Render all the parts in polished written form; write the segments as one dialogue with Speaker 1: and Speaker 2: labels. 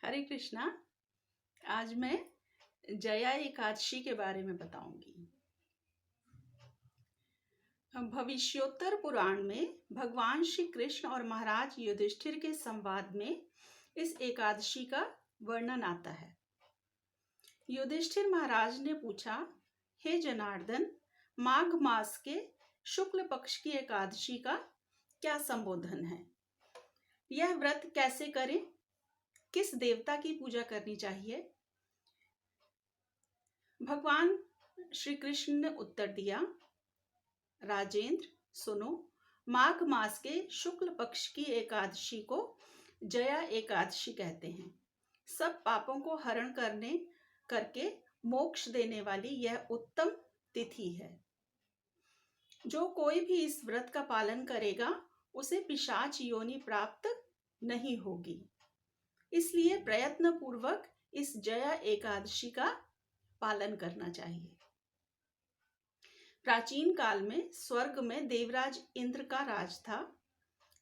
Speaker 1: हरे कृष्णा। आज मैं जया एकादशी के बारे में बताऊंगी। भविष्योत्तर पुराण में भगवान श्री कृष्ण और महाराज युधिष्ठिर के संवाद में इस एकादशी का वर्णन आता है। युधिष्ठिर महाराज ने पूछा, हे जनार्दन, माघ मास के शुक्ल पक्ष की एकादशी का क्या संबोधन है? यह व्रत कैसे करें? किस देवता की पूजा करनी चाहिए? भगवान श्री कृष्ण ने उत्तर दिया, राजेंद्र सुनो, माघ मास के शुक्ल पक्ष की एकादशी को जया एकादशी कहते हैं। सब पापों को हरण करके मोक्ष देने वाली यह उत्तम तिथि है। जो कोई भी इस व्रत का पालन करेगा उसे पिशाच योनि प्राप्त नहीं होगी। इसलिए प्रयत्न पूर्वक इस जया एकादशी का पालन करना चाहिए। प्राचीन काल में स्वर्ग में देवराज इंद्र का राज था।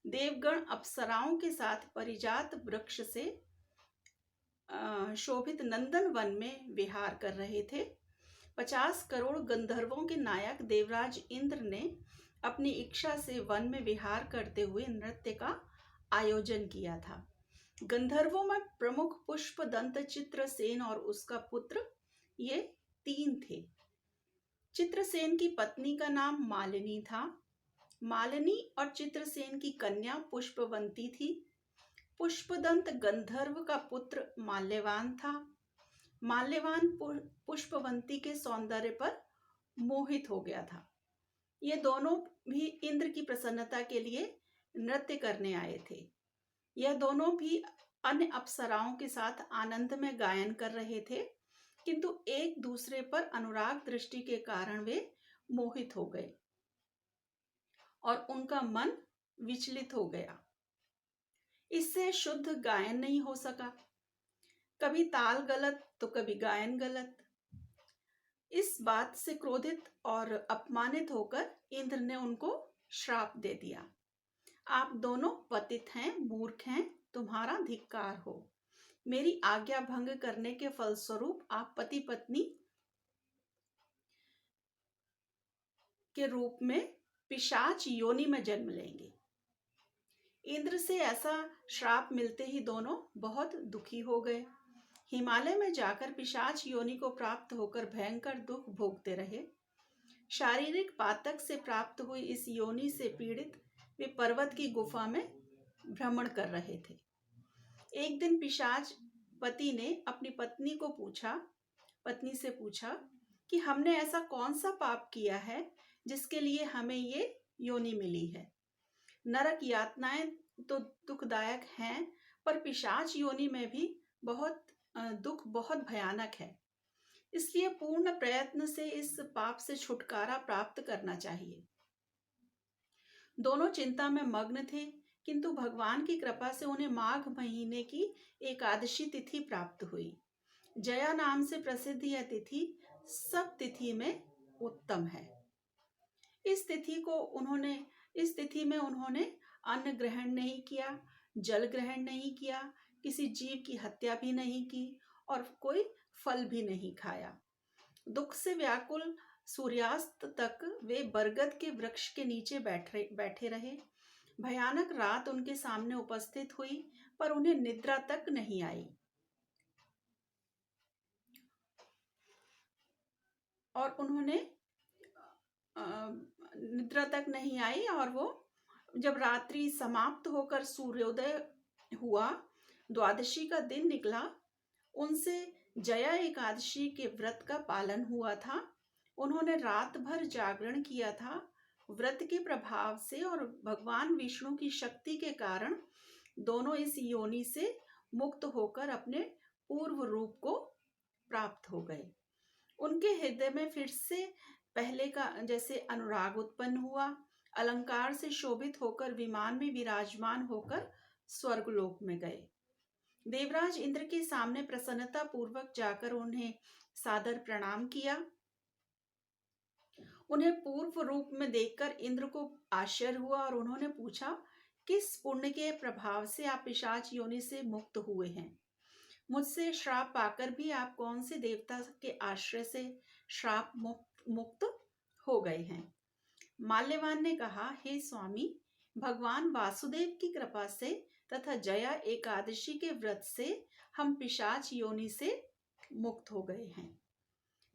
Speaker 1: देवगण अप्सराओं के साथ परिजात वृक्ष से शोभित नंदन वन में विहार कर रहे थे। 50 करोड़ गंधर्वों के नायक देवराज इंद्र ने अपनी इच्छा से वन में विहार करते हुए नृत्य का आयोजन किया था। गंधर्वों में प्रमुख पुष्पदंत, चित्रसेन और उसका पुत्र, ये 3 थे। चित्रसेन की पत्नी का नाम मालिनी था। मालिनी और चित्रसेन की कन्या पुष्पवंती थी। पुष्पदंत गंधर्व का पुत्र माल्यवान था। माल्यवान पुष्पवंती के सौंदर्य पर मोहित हो गया था। ये दोनों भी इंद्र की प्रसन्नता के लिए नृत्य करने आए थे। यह दोनों भी अन्य अप्सराओं के साथ आनंद में गायन कर रहे थे, किंतु एक दूसरे पर अनुराग दृष्टि के कारण वे मोहित हो गए और उनका मन विचलित हो गया। इससे शुद्ध गायन नहीं हो सका। कभी ताल गलत तो कभी गायन गलत। इस बात से क्रोधित और अपमानित होकर इंद्र ने उनको श्राप दे दिया। आप दोनों पतित हैं, मूर्ख हैं, तुम्हारा धिक्कार हो। मेरी आज्ञा भंग करने के फलस्वरूप आप पति पत्नी के रूप में पिशाच योनि में जन्म लेंगे। इंद्र से ऐसा श्राप मिलते ही दोनों बहुत दुखी हो गए। हिमालय में जाकर पिशाच योनि को प्राप्त होकर भयंकर दुख भोगते रहे। शारीरिक पातक से प्राप्त हुई इस योनि से पीड़ित वे पर्वत की गुफा में भ्रमण कर रहे थे। एक दिन पिशाच पति ने अपनी पत्नी से पूछा कि हमने ऐसा कौन सा पाप किया है जिसके लिए हमें ये योनि मिली है। नरक यातनाएं तो दुखदायक हैं, पर पिशाच योनि में भी दुख बहुत भयानक है। इसलिए पूर्ण प्रयत्न से इस पाप से छुटकारा प्राप्त करना चाहिए। दोनों चिंता में मग्न थे, किंतु भगवान की कृपा से उन्हें माघ महीने की एकादशी तिथि प्राप्त हुई। जया नाम से प्रसिद्ध यह तिथि सब तिथि में उत्तम है। इस तिथि में उन्होंने अन्न ग्रहण नहीं किया, जल ग्रहण नहीं किया, किसी जीव की हत्या भी नहीं की और कोई फल भी नहीं खाया। दुख से व्याकुल सूर्यास्त तक वे बरगद के वृक्ष के नीचे बैठे रहे। भयानक रात उनके सामने उपस्थित हुई, पर उन्हें निद्रा तक नहीं आई और वो जब रात्रि समाप्त होकर सूर्योदय हुआ, द्वादशी का दिन निकला, उनसे जया एकादशी के व्रत का पालन हुआ था। उन्होंने रात भर जागरण किया था। व्रत के प्रभाव से और भगवान विष्णु की शक्ति के कारण दोनों इस योनि से मुक्त होकर अपने पूर्व रूप को प्राप्त हो गए। उनके हृदय में फिर से पहले का जैसे अनुराग उत्पन्न हुआ। अलंकार से शोभित होकर विमान में विराजमान होकर स्वर्गलोक में गए। देवराज इंद्र के सामने प्रसन्नता पूर्वक जाकर उन्हें सादर प्रणाम किया। उन्हें पूर्व रूप में देखकर इंद्र को आश्चर्य हुआ और उन्होंने पूछा, किस पुण्य के प्रभाव से आप पिशाच योनि से मुक्त हुए हैं? मुझसे श्राप पाकर भी आप कौन से देवता के आश्रय से श्राप मुक्त हो गए हैं? माल्यवान ने कहा, हे स्वामी, भगवान वासुदेव की कृपा से तथा जया एकादशी के व्रत से हम पिशाच योनि से मुक्त हो गए हैं।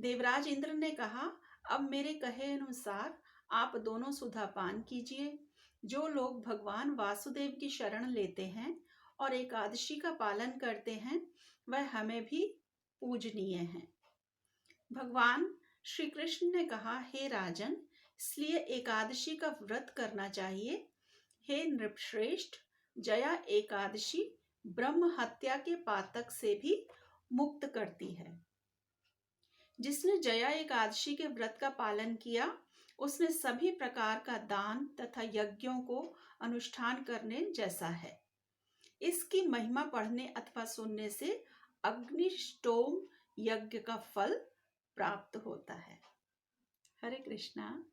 Speaker 1: देवराज इंद्र ने कहा, अब मेरे कहे अनुसार आप दोनों सुधा पान कीजिए। जो लोग भगवान वासुदेव की शरण लेते हैं और एकादशी का पालन करते हैं, वह हमें भी पूजनीय हैं। भगवान श्री कृष्ण ने कहा, हे राजन, इसलिए एकादशी का व्रत करना चाहिए। हे नृपश्रेष्ठ, जया एकादशी ब्रह्म हत्या के पातक से भी मुक्त करती है। जिसने जया एकादशी के व्रत का पालन किया, उसने सभी प्रकार का दान तथा यज्ञों को अनुष्ठान करने जैसा है। इसकी महिमा पढ़ने अथवा सुनने से अग्निष्टोम यज्ञ का फल प्राप्त होता है। हरे कृष्णा।